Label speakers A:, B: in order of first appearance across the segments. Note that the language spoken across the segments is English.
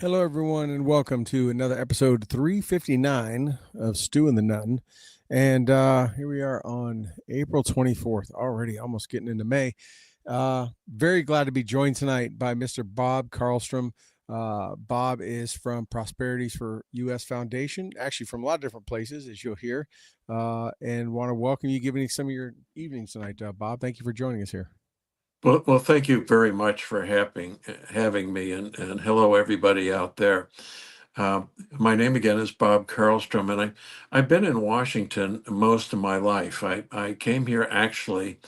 A: Hello, everyone, and welcome to another episode 359 of Stew and the Nun. And here we are on April 24th, already almost getting into May. Very glad to be joined tonight by Mr. Bob Carlstrom. Bob is from Prosperities for U.S. Foundation, actually from a lot of different places, as you'll hear, and want to welcome you, giving some of your evenings tonight, Bob. Thank you for joining us here.
B: Well, thank you very much for having me, and hello everybody out there. My name again is Bob Carlstrom, and I've been in Washington most of my life. I came here actually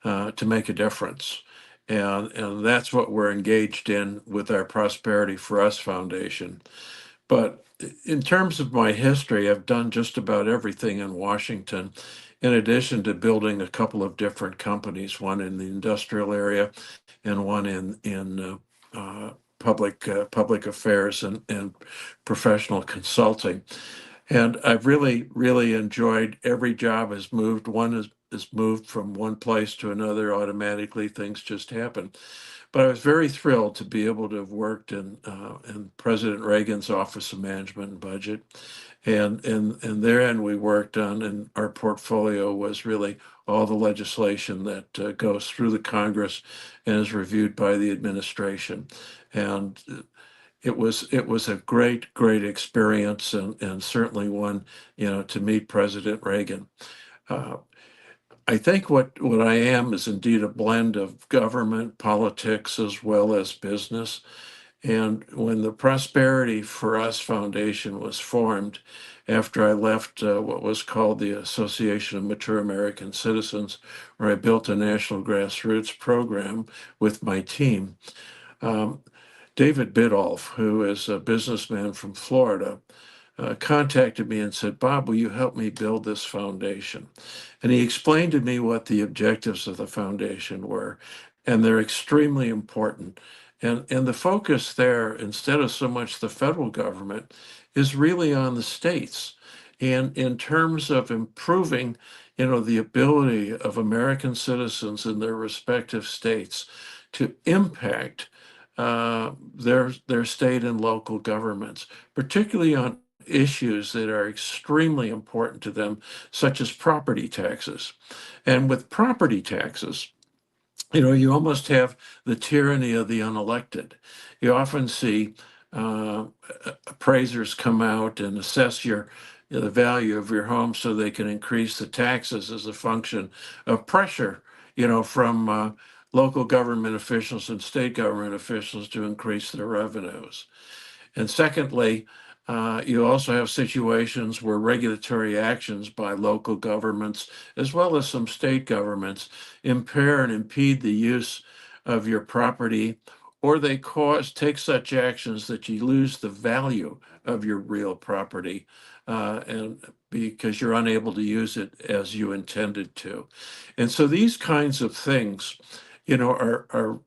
B: to make a difference, and that's what we're engaged in with our Prosperity for Us Foundation. But in terms of my history, I've done just about everything in Washington, in addition to building a couple of different companies, one in the industrial area and one in public affairs and professional consulting. And I've really enjoyed every job has moved. One is moved from one place to another automatically. Things just happen. But I was very thrilled to be able to have worked in President Reagan's Office of Management and Budget. And therein we worked on, and our portfolio was really all the legislation that goes through the Congress and is reviewed by the administration. And it was a great experience, and certainly one, to meet President Reagan. Uh, I think what I am is indeed a blend of government, politics, as well as business. And when the Prosperity for Us Foundation was formed, after I left what was called the Association of Mature American Citizens, where I built a national grassroots program with my team, um, David Biddulph, who is a businessman from Florida, contacted me and said, Bob, will you help me build this foundation? And he explained to me what the objectives of the foundation were, and they're extremely important. And the focus there, instead of so much the federal government, is really on the states. And in terms of improving, the ability of American citizens in their respective states to impact their state and local governments, particularly on issues that are extremely important to them, such as property taxes. And with property taxes, you almost have the tyranny of the unelected. You often see uh, appraisers come out and assess the value of your home so they can increase the taxes as a function of pressure, from local government officials and state government officials to increase their revenues. And secondly, you also have situations where regulatory actions by local governments, as well as some state governments, impair and impede the use of your property, or they take such actions that you lose the value of your real property, and because you're unable to use it as you intended to. And so these kinds of things, are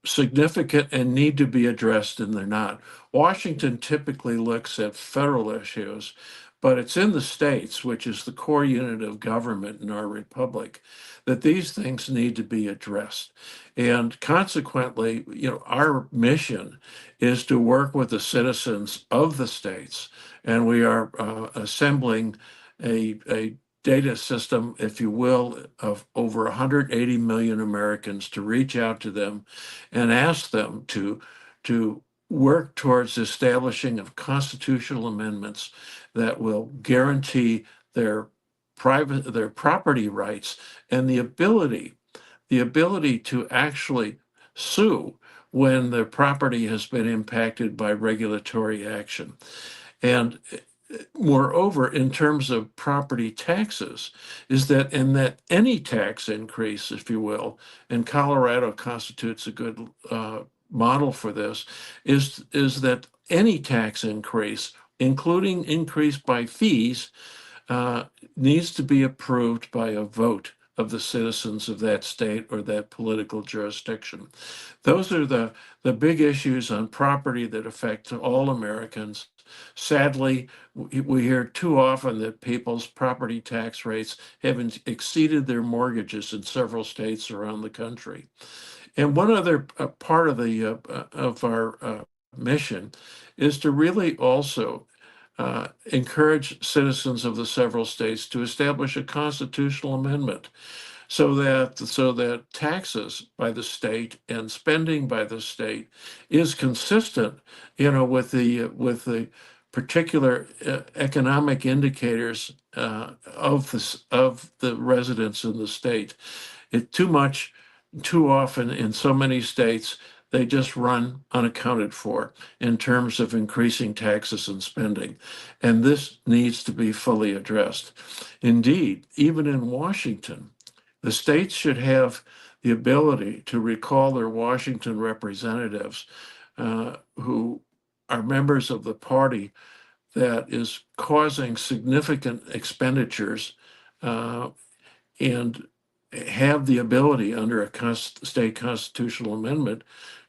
B: significant and need to be addressed, and they're not. Washington typically looks at federal issues, but it's in the states, which is the core unit of government in our republic, that these things need to be addressed. And consequently, our mission is to work with the citizens of the states, and we are assembling a data system, if you will, of over 180 million Americans to reach out to them and ask them to work towards establishing of constitutional amendments that will guarantee their their property rights and the ability to actually sue when their property has been impacted by regulatory action. And moreover, in terms of property taxes, is that any tax increase, if you will, and Colorado constitutes a good model for this, is that any tax increase, including increase by fees, uh, needs to be approved by a vote of the citizens of that state or that political jurisdiction. Those are the big issues on property that affect all Americans. Sadly, we hear too often that people's property tax rates have exceeded their mortgages in several states around the country. And one other part of our mission is to really also encourage citizens of the several states to establish a constitutional amendment so that taxes by the state and spending by the state is consistent, with the particular economic indicators of the residents in the state. It too often in so many states, they just run unaccounted for in terms of increasing taxes and spending. And this needs to be fully addressed. Indeed, even in Washington, the states should have the ability to recall their Washington representatives who are members of the party that is causing significant expenditures uh, and have the ability under a state constitutional amendment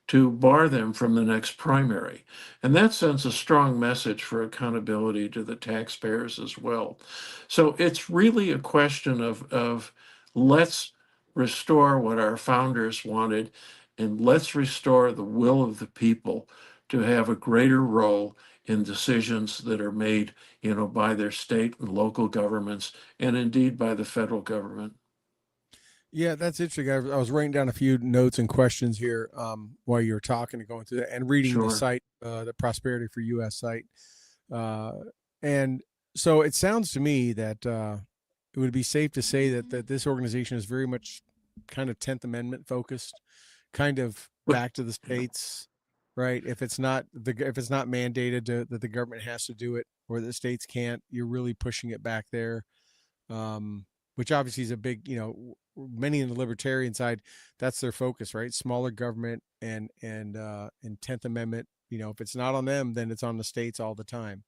B: to bar them from the next primary. And that sends a strong message for accountability to the taxpayers as well. So it's really a question of let's restore what our founders wanted and let's restore the will of the people to have a greater role in decisions that are made, by their state and local governments and indeed by the federal government.
A: Yeah, that's interesting. I was writing down a few notes and questions here while you were talking and going through that and reading the
B: Sure.
A: site, the Prosperity for US site. Uh, and so it sounds to me that it would be safe to say that this organization is very much kind of 10th Amendment focused, kind of
B: But
A: back to the states, right? If it's not mandated that the government has to do it or the states can't, you're really pushing it back there. Which obviously is a big, many in the libertarian side, that's their focus, right? Smaller government and 10th Amendment. If it's not on them, then it's on the states all the time.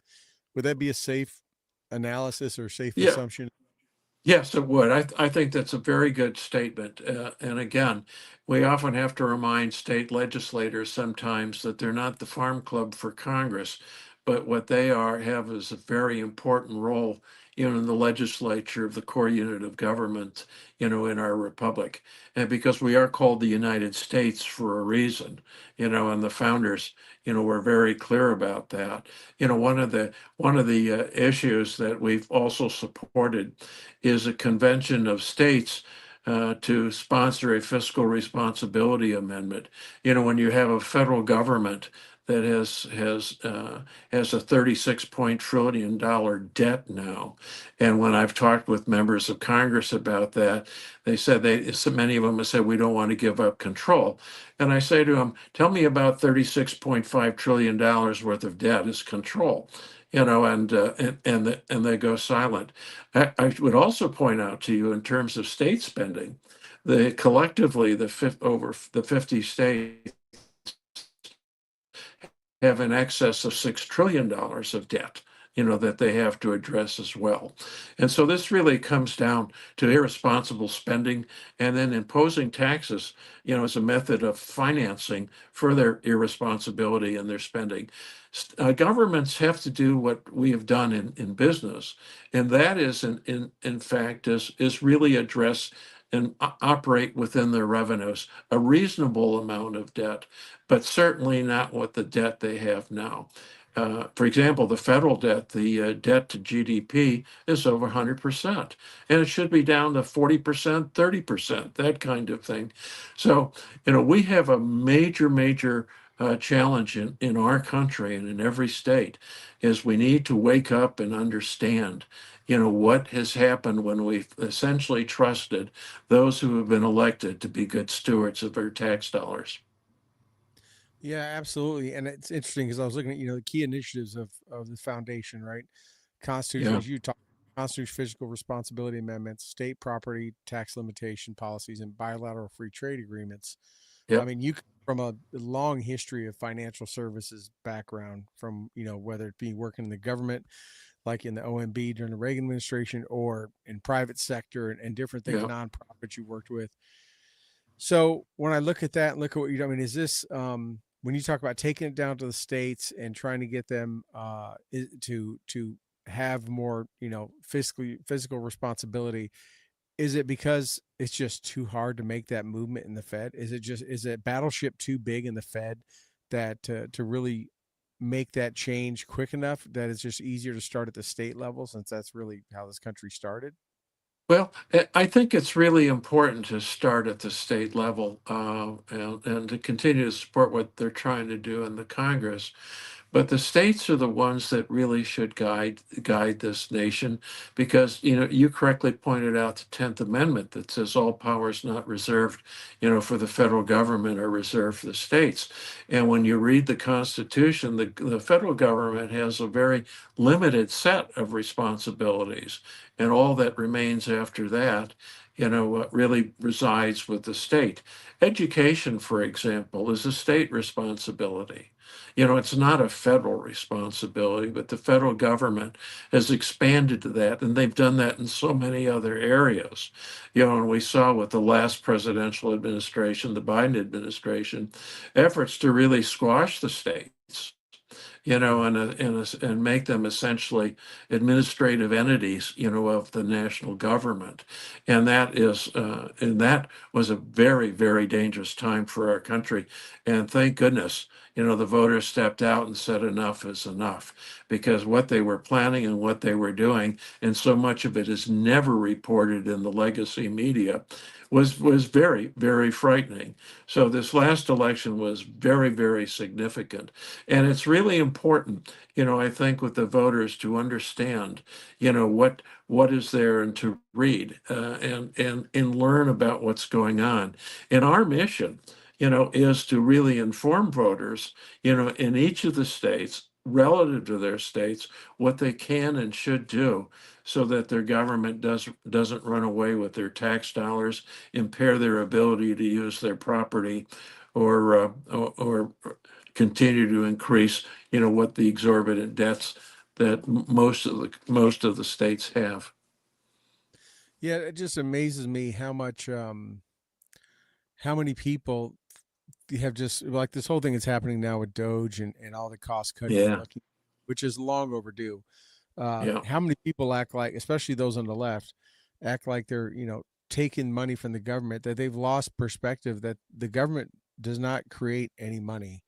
A: Would that be a safe analysis or safe
B: yeah,
A: assumption?
B: yes, it would. I think that's a very good statement. And again, we often have to remind state legislators sometimes that they're not the farm club for Congress, but what they have is a very important role, in the legislature of the core unit of government, in our republic. And because we are called the United States for a reason, and the founders, were very clear about that. One of the issues that we've also supported is a convention of states to sponsor a fiscal responsibility amendment. When you have a federal government that has a 36 trillion dollar debt now, and when I've talked with members of Congress about that, they said so many of them have said we don't want to give up control. And I say to them, tell me about $36.5 trillion worth of debt is control, and they go silent. I would also point out to you in terms of state spending, collectively over the 50 states have in excess of $6 trillion of debt, that they have to address as well. And so this really comes down to irresponsible spending and then imposing taxes, as a method of financing for their irresponsibility and their spending. Governments have to do what we have done in business, and that is, in fact, is really address and operate within their revenues a reasonable amount of debt, but certainly not what the debt they have now. For example, the federal debt, the debt to GDP is over 100%, and it should be down to 40%, 30%, that kind of thing. So, we have a major challenge in our country and in every state is we need to wake up and understand, what has happened when we've essentially trusted those who have been elected to be good stewards of our tax dollars.
A: Yeah, absolutely. And it's interesting because I was looking at, the key initiatives of the foundation, right? Constitution,
B: Yeah,
A: as you talk, Constitution fiscal responsibility amendments, state property tax limitation policies, and bilateral free trade agreements. I
B: yep,
A: mean, you come from a long history of financial services background from, whether it be working in the government, like in the OMB during the Reagan administration, or in private sector and different things,
B: yeah.
A: nonprofits you worked with. So when I look at that and look at what you're doing, I mean, is this when you talk about taking it down to the states and trying to get them to have more, physical responsibility? Is it because it's just too hard to make that movement in the Fed? Is it Battleship too big in the Fed that to really make that change quick enough that it's just easier to start at the state level, since that's really how this country started?
B: Well, I think it's really important to start at the state level, and to continue to support what they're trying to do in the Congress. But the states are the ones that really should guide this nation, because you correctly pointed out the 10th Amendment that says all powers not reserved, for the federal government are reserved for the states. And when you read the Constitution, the federal government has a very limited set of responsibilities, and all that remains after that, really resides with the state. Education, for example, is a state responsibility. It's not a federal responsibility, but the federal government has expanded to that, and they've done that in so many other areas. And we saw with the last presidential administration, the Biden administration, efforts to really squash the states, and make them essentially administrative entities, of the national government. And that was a very, very dangerous time for our country. And thank goodness, the voters stepped out and said enough is enough, because what they were planning and what they were doing, and so much of it is never reported in the legacy media, was very, very frightening. So this last election was very, very significant. And it's really important, I think, with the voters to understand, what is there and to read, and learn about what's going on. And our mission, is to really inform voters, in each of the states, relative to their states, what they can and should do, so that their government doesn't run away with their tax dollars, impair their ability to use their property, or continue to increase, what the exorbitant debts that most of the states have.
A: Yeah, it just amazes me how many people have just, like, this whole thing is happening now with Doge and all the cost cutting they're
B: Yeah,
A: looking, which is long overdue.
B: yeah,
A: How many people act like, especially those on the left, act like they're, taking money from the government, that they've lost perspective that the government does not create any money.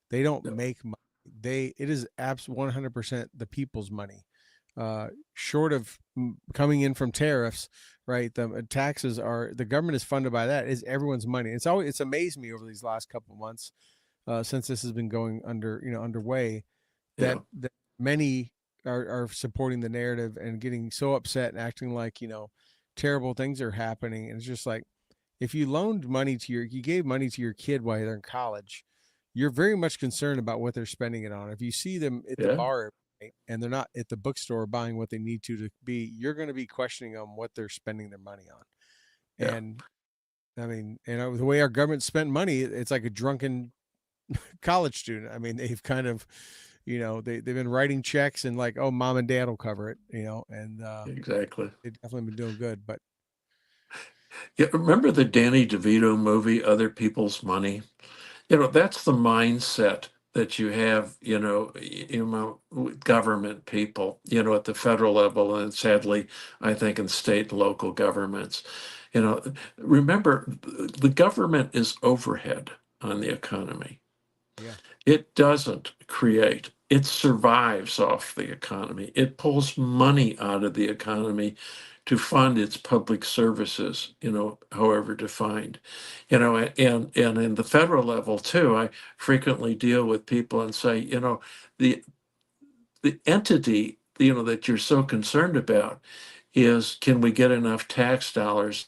A: They don't
B: no,
A: make money. It is abs 100% the people's money. Short of coming in from tariffs, right? The taxes are, the government is funded by that. Is everyone's money. It's amazed me over these last couple of months, since this has been going underway, that
B: yeah,
A: many are supporting the narrative and getting so upset and acting like, terrible things are happening. And it's just like, if you gave money to your kid while they're in college, you're very much concerned about what they're spending it on. If you see them at the
B: yeah,
A: bar, right, and they're not at the bookstore buying what they need to be, you're going to be questioning them what they're spending their money on.
B: yeah.
A: And I mean, the way our government spent money, it's like a drunken college student. I mean, they've kind of, they've been writing checks and like, oh, mom and dad will cover it, and
B: Exactly.
A: they've definitely been doing good. But
B: Yeah, remember the Danny DeVito movie, Other People's Money? That's the mindset that you have, with government people, at the federal level, and sadly, I think in state and local governments. Remember, the government is overhead on the economy.
A: yeah,
B: It doesn't create, it survives off the economy. It pulls money out of the economy to fund its public services, however defined. And in the federal level too, I frequently deal with people and say, the the entity, that you're so concerned about is, can we get enough tax dollars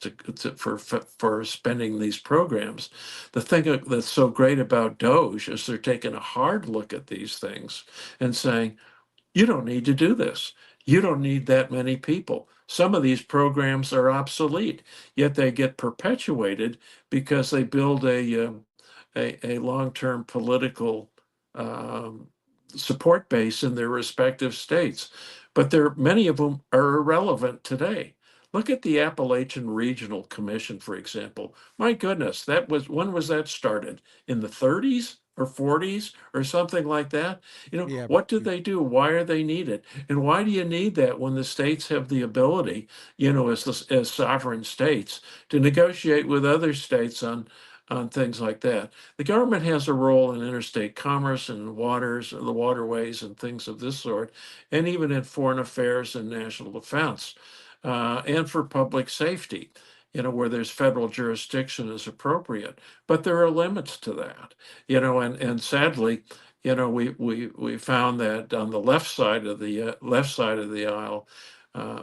B: for spending these programs? The thing that's so great about Doge is they're taking a hard look at these things and saying, you don't need to do this. You don't need that many people. Some of these programs are obsolete, yet they get perpetuated because they build a long-term political um, support base in their respective states. But many of them are irrelevant today. Look at the Appalachian Regional Commission, for example. My goodness, when was that started? In the 30s or 40s or something like that?
A: yeah,
B: What do they do? Why are they needed? And why do you need that when the states have the ability, as sovereign states, to negotiate with other states on things like that. The government has a role in interstate commerce and waters, the waterways, and things of this sort, and even in foreign affairs and national defense, and for public safety. Where there's federal jurisdiction is appropriate, but there are limits to that. And sadly, we found that on the left side of the aisle,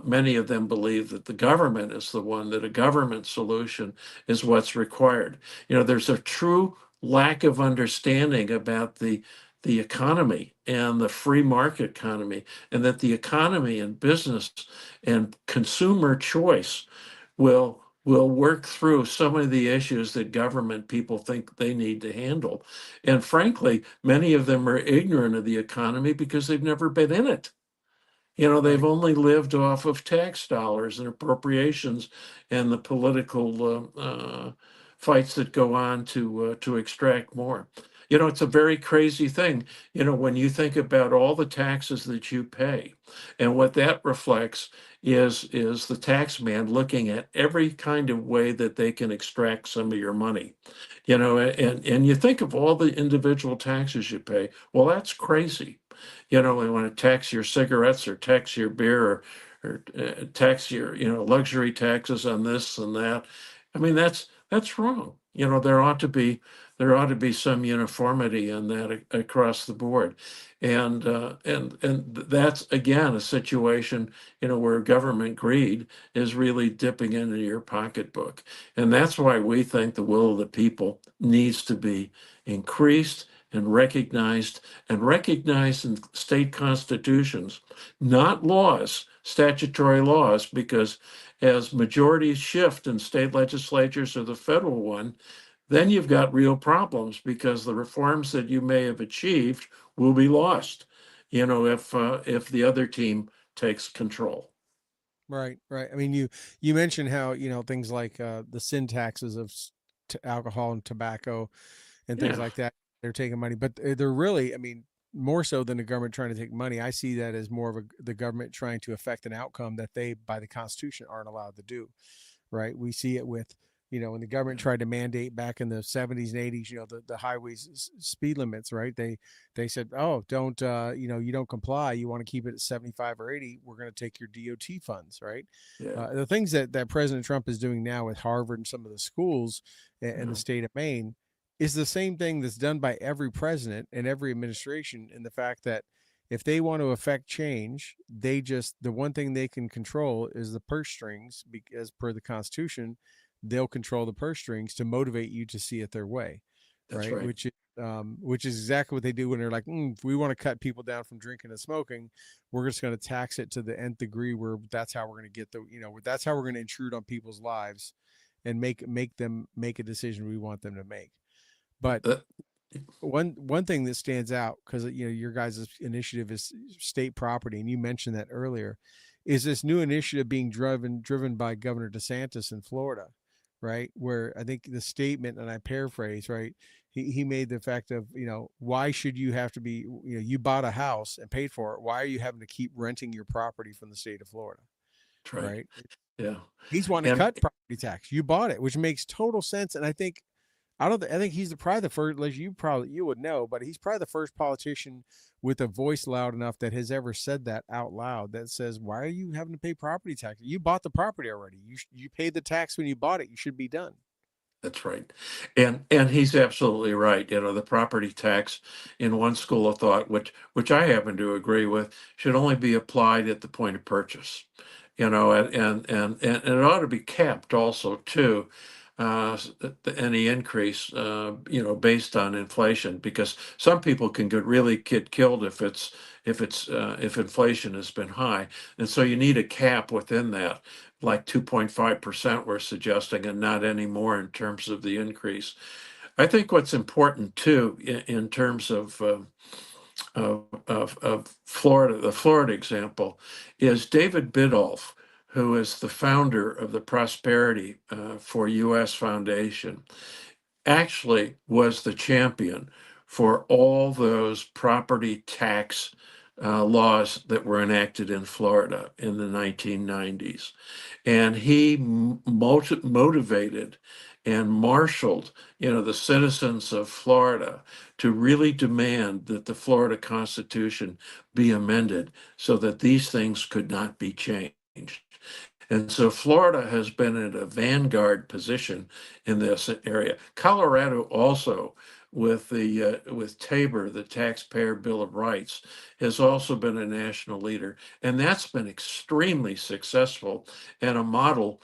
B: many of them believe that the government is the one, that a government solution is what's required. There's a true lack of understanding about the economy and the free market economy, and that the economy and business and consumer choice will work through some of the issues that government people think they need to handle. And frankly, many of them are ignorant of the economy because they've never been in it. They've
A: Right.
B: only lived off of tax dollars and appropriations and the political fights that go on to extract more. It's a very crazy thing. When you think about all the taxes that you pay, and what that reflects is the tax man looking at every kind of way that they can extract some of your money. And you think of all the individual taxes you pay. Well, that's crazy. They want to tax your cigarettes or tax your beer or tax your, luxury taxes on this and that. I mean, that's wrong. There ought to be some uniformity in that across the board. And that's again a situation, where government greed is really dipping into your pocketbook. And that's why we think the will of the people needs to be increased and recognized in state constitutions, not laws, statutory laws, because as majorities shift in state legislatures or the federal one, then you've got real problems because the reforms that you may have achieved will be lost, if the other team takes control.
A: Right, right. I mean, you mentioned how things like the sin taxes of alcohol and tobacco and things
B: Yeah,
A: like that. They're taking money, but they're really, I mean, more so than the government trying to take money. I see that as more of the government trying to affect an outcome that they, by the Constitution, aren't allowed to do. Right? We see it with when the government tried to mandate back in the 70s and 80s, the highways speed limits, right? They said, oh, don't you don't comply, you want to keep it at 75 or 80, we're going to take your DOT funds, right?
B: yeah,
A: The things that President Trump is doing now with Harvard and some of the schools in the
B: yeah.
A: state of Maine is the same thing that's done by every president and every administration, in the fact that if they want to affect change, the one thing they can control is the purse strings, as per the Constitution. They'll control the purse strings to motivate you to see it their way,
B: That's
A: right?
B: right.
A: Which is exactly what they do when they're like, if we want to cut people down from drinking and smoking, we're just going to tax it to the nth degree. Where that's how we're going to get that's how we're going to intrude on people's lives and make them make a decision we want them to make. But
B: That,
A: one thing that stands out, because your guys' initiative is state property, and you mentioned that earlier, is this new initiative being driven by Governor DeSantis in Florida, right? Where I think the statement, and I paraphrase, right? He made the fact of, why should you have to be, you bought a house and paid for it, why are you having to keep renting your property from the state of Florida,
B: that's right.
A: right?
B: Yeah.
A: He's wanting to
B: And
A: cut property tax. You bought it, which makes total sense. And I think he's probably the first, as you would know, but he's probably the first politician with a voice loud enough that has ever said that out loud, that says, why are you having to pay property tax? You bought the property already. You paid the tax when you bought it. You should be done.
B: That's right. And he's absolutely right. The property tax in one school of thought, which I happen to agree with, should only be applied at the point of purchase. And it ought to be capped also too. Any increase, based on inflation, because some people can really get killed if inflation has been high, and so you need a cap within that, like 2.5% we're suggesting, and not any more in terms of the increase. I think what's important too, in terms of Florida, the Florida example, is David Biddulph, who is the founder of the Prosperity for U.S. Foundation, actually was the champion for all those property tax laws that were enacted in Florida in the 1990s. And he motivated and marshaled, the citizens of Florida to really demand that the Florida Constitution be amended so that these things could not be changed. And so Florida has been in a vanguard position in this area. Colorado also, with Tabor, the Taxpayer Bill of Rights, has also been a national leader, and that's been extremely successful and a model,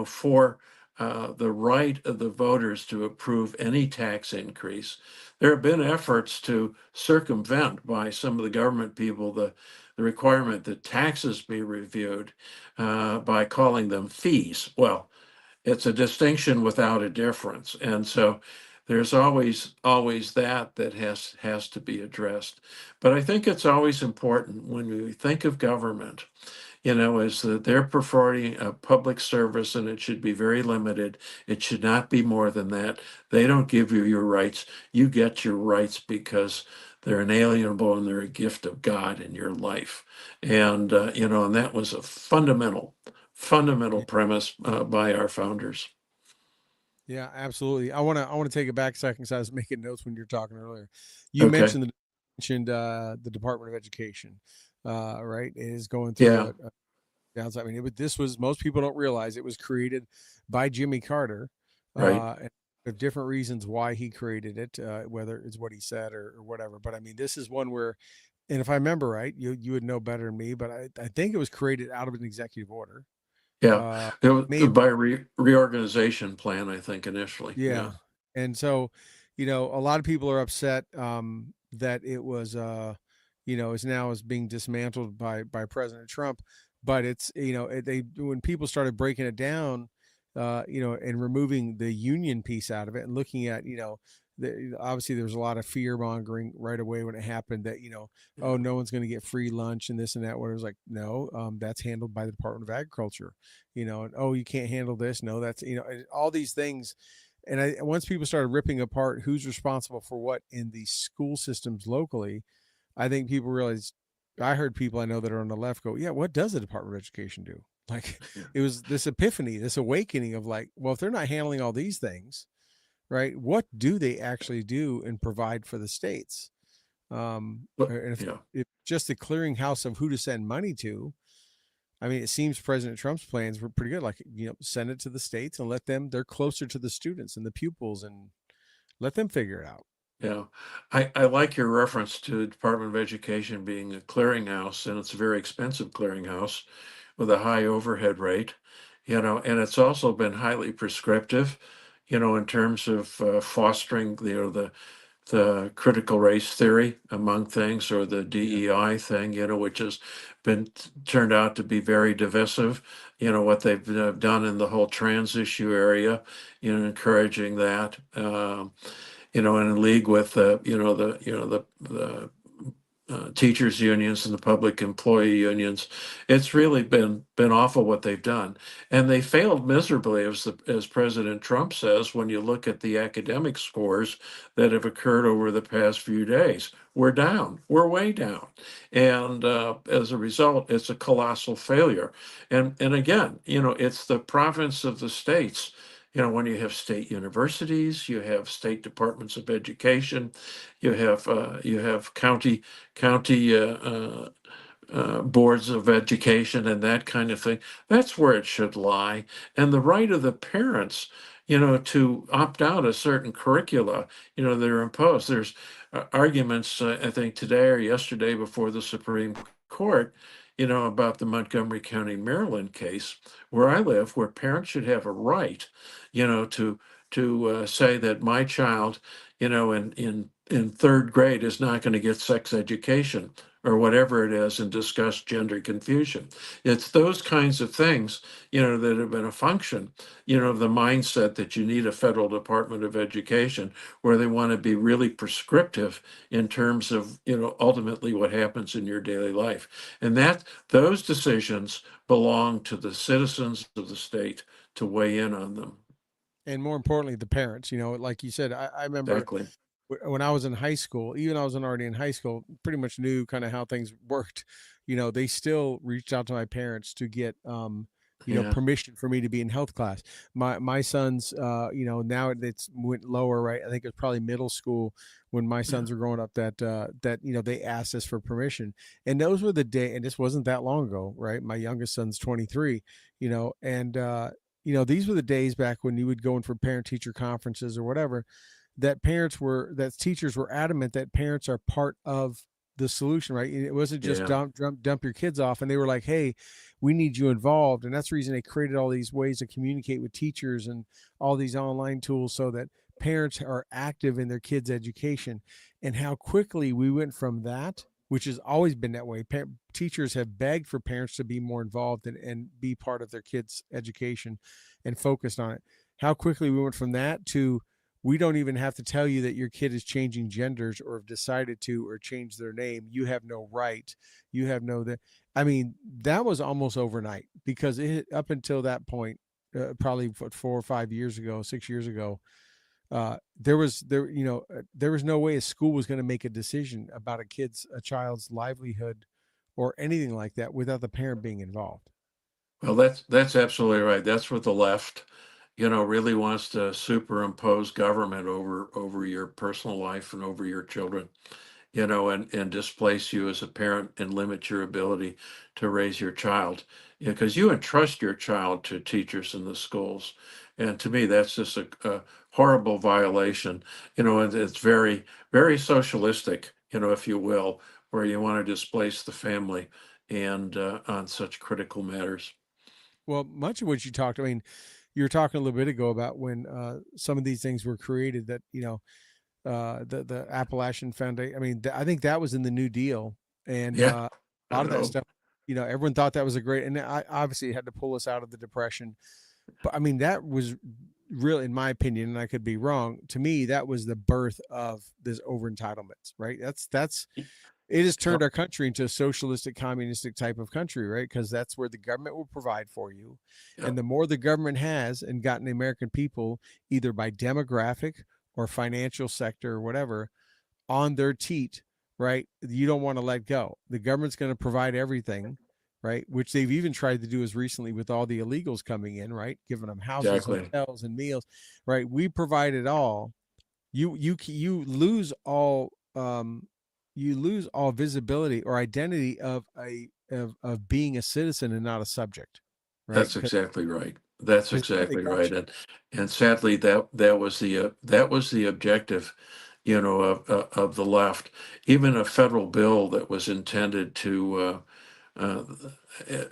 B: for the right of the voters to approve any tax increase. There have been efforts to circumvent by some of the government people the requirement that taxes be reviewed by calling them fees. Well, it's a distinction without a difference, and so there's always that has to be addressed. But I think it's always important when we think of government, is that they're performing a public service and it should be very limited. It should not be more than that. They don't give you your rights. You get your rights because they're inalienable and they're a gift of God in your life. And that was a fundamental
A: Yeah,
B: premise by our founders.
A: yeah, absolutely. I want to take it back a second because I was making notes when you were talking earlier. You
B: Okay.
A: mentioned the Department of Education, right? It is going through
B: Yeah.
A: a downside. I mean, this was, most people don't realize it was created by Jimmy Carter,
B: Right.
A: and there are different reasons why he created it, whether it's what he said or whatever. But I mean, this is one where, and if I remember right, you would know better than me, but I think it was created out of an executive order.
B: Yeah.
A: Uh,
B: It was
A: Maybe,
B: by reorganization plan, I think, initially. Yeah.
A: yeah. And so, a lot of people are upset that it was, is now is being dismantled by President Trump. But it's, they, when people started breaking it down, and removing the union piece out of it and looking at, obviously there's a lot of fear mongering right away when it happened that, oh,
B: Yeah.
A: no one's going to get free lunch and this and that. Where it was like, no, that's handled by the Department of Agriculture, and oh, you can't handle this. No, that's, all these things. And once people started ripping apart who's responsible for what in the school systems locally, I think people realized. I heard people I know that are on the left go, yeah, what does the Department of Education do? Like,
B: Yeah.
A: it was this epiphany, this awakening of like, well, if they're not handling all these things, right, what do they actually do and provide for the states?
B: But
A: And
B: yeah.
A: if just the clearinghouse of who to send money to, I mean, it seems President Trump's plans were pretty good. Like, send it to the states and let them, they're closer to the students and the pupils, and let them figure it out.
B: Yeah, I like your reference to the Department of Education being a clearinghouse, and it's a very expensive clearinghouse with a high overhead rate, and it's also been highly prescriptive, in terms of fostering the critical race theory among things, or the
A: Yeah.
B: DEI thing, which has been turned out to be very divisive. What they've done in the whole trans issue area, encouraging that. In league with the teachers unions and the public employee unions. It's really been awful what they've done, and they failed miserably, as President Trump says. When you look at the academic scores that have occurred over the past few days, we're down. We're way down, and as a result, it's a colossal failure. And again, it's the province of the states. When you have state universities, you have state departments of education, you have county boards of education and that kind of thing. That's where it should lie. And the right of the parents, to opt out of certain curricula, that are imposed. There's arguments, I think today or yesterday before the Supreme Court, about the Montgomery County, Maryland case where I live, where parents should have a right, to say that my child, in third grade is not going to get sex education or whatever it is, and discuss gender confusion. It's those kinds of things, that have been a function, of the mindset that you need a federal Department of Education where they want to be really prescriptive in terms of, ultimately what happens in your daily life. And that those decisions belong to the citizens of the state to weigh in on them.
A: And more importantly, the parents, like you said, I remember
B: Exactly.
A: when I was in high school, even I was already in high school, pretty much knew kind of how things worked. They still reached out to my parents to get
B: Yeah.
A: permission for me to be in health class. My son's, now it's went lower, right? I think it's probably middle school when my
B: Yeah.
A: sons were growing up that they asked us for permission, and those were the day, and this wasn't that long ago, right? My youngest son's 23, and these were the days back when you would go in for parent teacher conferences or whatever, that teachers were adamant that parents are part of the solution, right? It wasn't just
B: Yeah.
A: dump your kids off, and they were like, hey, we need you involved. And that's the reason they created all these ways to communicate with teachers and all these online tools so that parents are active in their kids' education. And how quickly we went from that, which has always been that way. Teachers have begged for parents to be more involved and be part of their kids' education and focused on it. How quickly we went from that to, we don't even have to tell you that your kid is changing genders or have decided to or change their name. You have no right. You have no that. I mean, that was almost overnight, because up until that point, probably 4 or 5 years ago, 6 years ago, there was no way a school was going to make a decision about a child's livelihood or anything like that without the parent being involved.
B: Well, that's absolutely right. That's what the left, really wants to superimpose government over your personal life and over your children, and displace you as a parent and limit your ability to raise your child. Because you entrust your child to teachers in the schools. And to me, that's just a horrible violation, and it's very, very socialistic, if you will, where you want to displace the family and on such critical matters.
A: Well, much of what you talked, I mean, you were talking a little bit ago about when some of these things were created, that the Appalachian Foundation. I mean, I think that was in the New Deal, and
B: Yeah,
A: a
B: I
A: lot of that
B: know.
A: stuff. Everyone thought that was a great, and I obviously it had to pull us out of the depression. But I mean, that was real, in my opinion, and I could be wrong. To me, that was the birth of this over entitlements, right? That's it has turned our country into a socialistic, communistic type of country, right? Because that's where the government will provide for you.
B: Yeah,
A: And the more the government has and gotten the American people, either by demographic or financial sector or whatever, on their teat, right? You don't want to let go. The government's going to provide everything, right? Which they've even tried to do as recently with all the illegals coming in, right? Giving them houses,
B: exactly.
A: hotels, and meals, right? We provide it all. You lose all visibility or identity of being a citizen and not a subject, right?
B: That's exactly right. That's
A: Because then they
B: exactly
A: got
B: right.
A: you.
B: And sadly, that was the objective, of the left. Even a federal bill that was intended to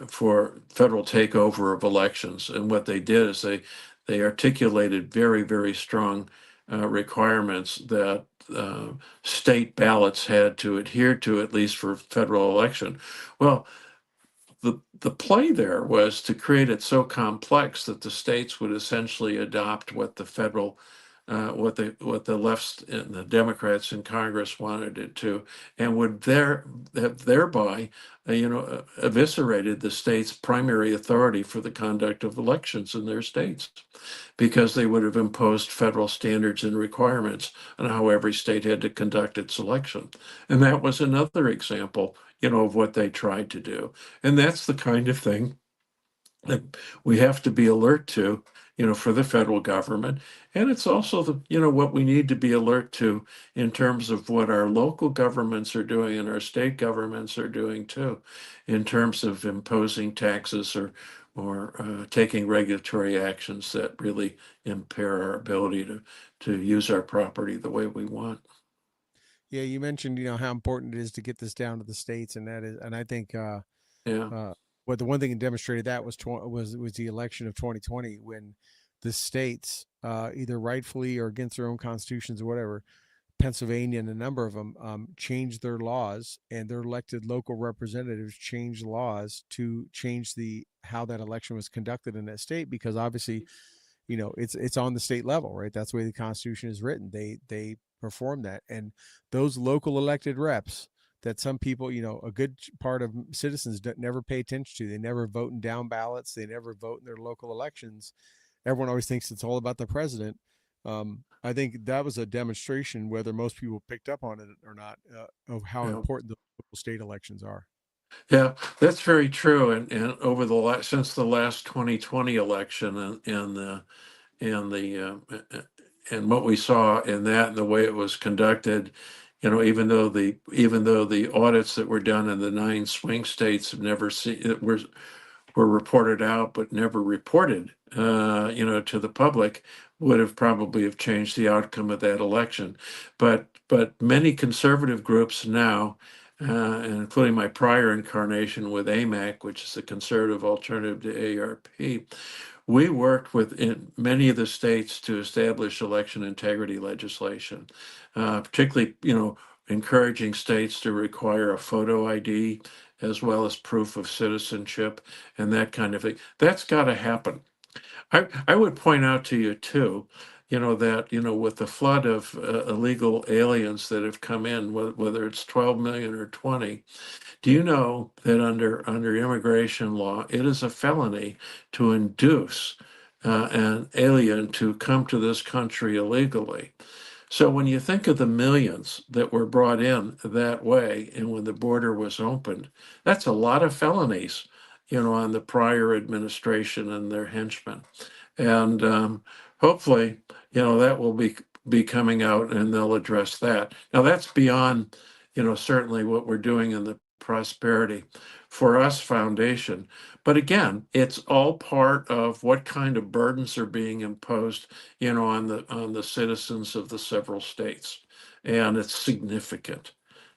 B: for federal takeover of elections. And what they did is they articulated very, very strong requirements that state ballots had to adhere to, at least for federal election. Well, the play there was to create it so complex that the states would essentially adopt what the federal what the lefts and the Democrats in Congress wanted it to, and would have thereby eviscerated the state's primary authority for the conduct of elections in their states, because they would have imposed federal standards and requirements on how every state had to conduct its election. And that was another example, of what they tried to do. And that's the kind of thing that we have to be alert to, for the federal government. And it's also what we need to be alert to in terms of what our local governments are doing and our state governments are doing too, in terms of imposing taxes or taking regulatory actions that really impair our ability to use our property the way we want.
A: Yeah, you mentioned how important it is to get this down to the states, and I think
B: Yeah,
A: what the one thing that demonstrated that was the election of 2020, when the states, either rightfully or against their own constitutions or whatever, Pennsylvania and a number of them, changed their laws, and their elected local representatives changed laws to change the how that election was conducted in that state, because obviously, it's on the state level, right? That's the way the Constitution is written. They perform that, and those local elected reps that some people, a good part of citizens never pay attention to. They never vote in down ballots. They never vote in their local elections. Everyone always thinks it's all about the president. I think that was a demonstration, whether most people picked up on it or not, of how
B: yeah.
A: important the local state elections are.
B: Yeah, that's very true. And over the last since the last 2020 election and and what we saw in that and the way it was conducted, even though the audits that were done in the 9 swing states have never seen were reported out but never reported, to the public, would have probably have changed the outcome of that election. But many conservative groups now, and including my prior incarnation with AMAC, which is the conservative alternative to ARP, we worked with in many of the states to establish election integrity legislation, particularly, encouraging states to require a photo ID as well as proof of citizenship and that kind of thing. That's got to happen. I would point out to you too, that, with the flood of illegal aliens that have come in, whether it's 12 million or 20, do you know that under immigration law, it is a felony to induce an alien to come to this country illegally? So when you think of the millions that were brought in that way, and when the border was opened, that's a lot of felonies, on the prior administration and their henchmen. And hopefully, that will be coming out, and they'll address that. Now that's beyond, certainly what we're doing in the Prosperity for Us Foundation. But again, it's all part of what kind of burdens are being imposed, on the citizens of the several states. And it's significant,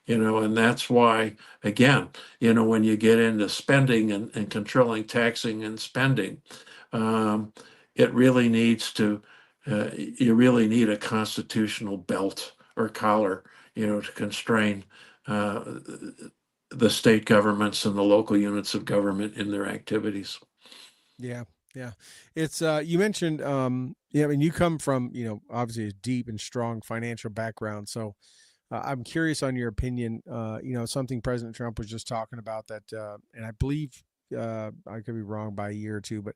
B: and that's why, again, when you get into spending and controlling taxing and spending, um, it really needs to, you really need a constitutional belt or collar, to constrain uh, the state governments and the local units of government in their activities.
A: Yeah, yeah. It's you mentioned yeah, I mean you come from, obviously a deep and strong financial background. So I'm curious on your opinion, something President Trump was just talking about that and I believe I could be wrong by a year or two, but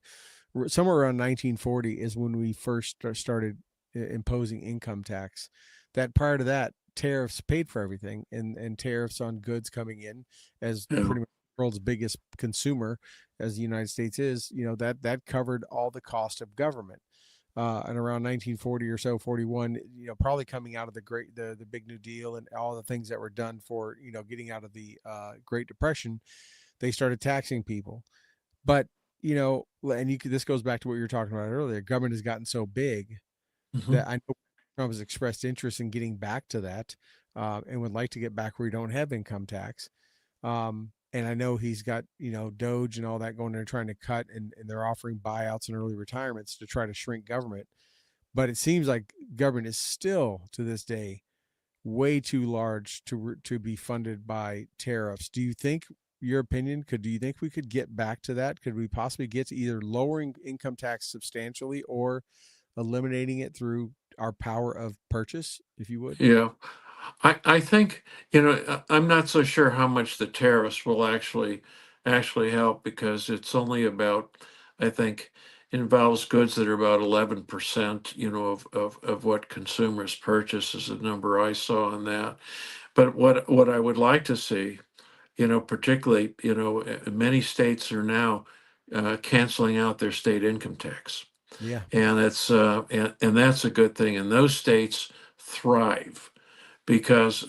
A: somewhere around 1940 is when we first started imposing income tax. That prior to that, tariffs paid for everything, and tariffs on goods coming in, as
B: Yeah.
A: pretty much the world's biggest consumer, as the United States is, that covered all the cost of government. And around 1940 or so, 41, probably coming out of the big New Deal and all the things that were done for, getting out of the Great Depression, they started taxing people. But and this goes back to what you were talking about earlier. Government has gotten so big
B: Mhm.
A: that I know Trump has expressed interest in getting back to that, and would like to get back where we don't have income tax. And I know he's got Doge and all that going there trying to cut, and they're offering buyouts and early retirements to try to shrink government. But it seems like government is still to this day way too large to be funded by tariffs. Do you think, your opinion, do you think we could get back to that? Could we possibly get to either lowering income tax substantially or eliminating it through our power of purchase, if you would?
B: Yeah. I think, I'm not so sure how much the tariffs will actually help, because it's only about, I think, involves goods that are about 11%, of what consumers purchase, is the number I saw on that. But what I would like to see, particularly, many states are now canceling out their state income tax.
A: Yeah.
B: And and that's a good thing. And those states thrive because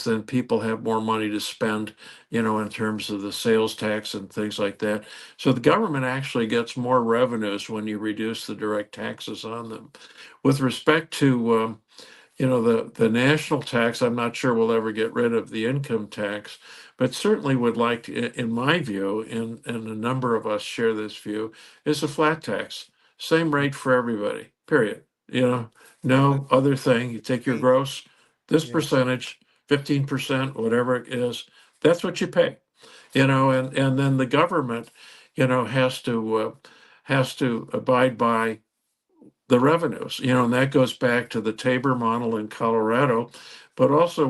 B: then people have more money to spend, in terms of the sales tax and things like that. So the government actually gets more revenues when you reduce the direct taxes on them. With respect to the national tax, I'm not sure we'll ever get rid of the income tax, but certainly would like to, in my view, and a number of us share this view, is a flat tax, same
A: Yeah.
B: rate for everybody. Period.
A: That
B: No other thing. You take your
A: great.
B: gross, this
A: Yeah.
B: percentage, 15%, whatever it is, that's what you pay. And then the government, has to abide by the revenues, and that goes back to the Tabor model in Colorado, but also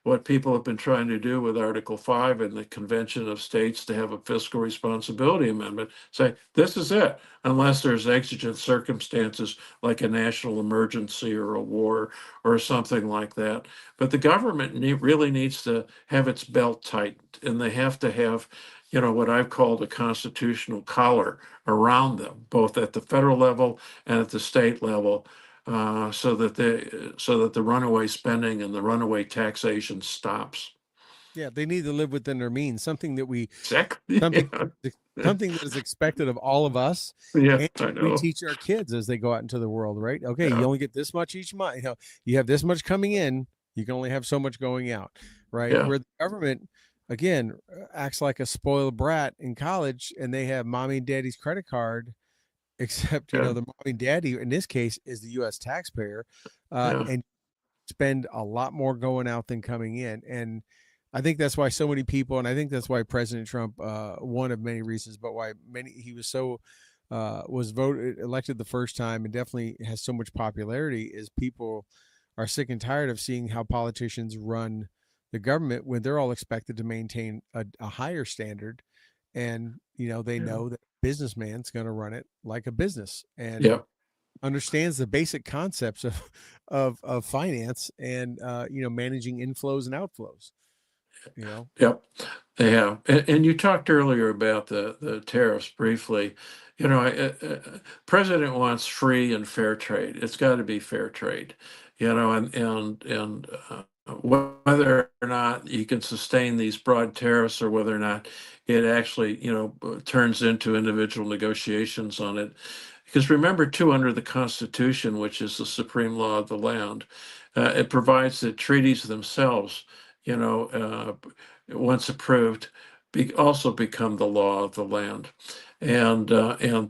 B: what people have been trying to do with Article 5 in the Convention of States to have a fiscal responsibility amendment. Say, this is it, unless there's exigent circumstances like a national emergency or a war or something like that. But the government really needs to have its belt tightened, and they have to have, what I've called a constitutional collar around them, both at the federal level and at the state level, so that the runaway spending and the runaway taxation stops.
A: Yeah, they need to live within their means,
B: Exactly.
A: something something that is expected of all of us,
B: Yeah,
A: and
B: I
A: we
B: know.
A: teach our kids as they go out into the world, right? Okay, you
B: Yeah,
A: only get this much each month. You have this much coming in, you can only have so much going out, right?
B: yeah,
A: Where the government, again, acts like a spoiled brat in college, and they have mommy and daddy's credit card, except
B: yeah,
A: the mommy and daddy in this case is the U.S. taxpayer,
B: yeah,
A: and spend a lot more going out than coming in. And I think that's why so many people, and I think that's why President Trump, one of many reasons, but why he was so was voted elected the first time and definitely has so much popularity, is people are sick and tired of seeing how politicians run the government when they're all expected to maintain a higher standard, and they
B: yeah,
A: know that a businessman's going to run it like a business and
B: yeah.
A: understands the basic concepts of of finance and managing inflows and outflows. You know,
B: Yep, they have. And you talked earlier about the tariffs briefly. President wants free and fair trade. It's got to be fair trade, and whether or not you can sustain these broad tariffs or whether or not it actually, turns into individual negotiations on it. Because remember, too, under the Constitution, which is the supreme law of the land, it provides that treaties themselves, you know, once approved, also become the law of the land. And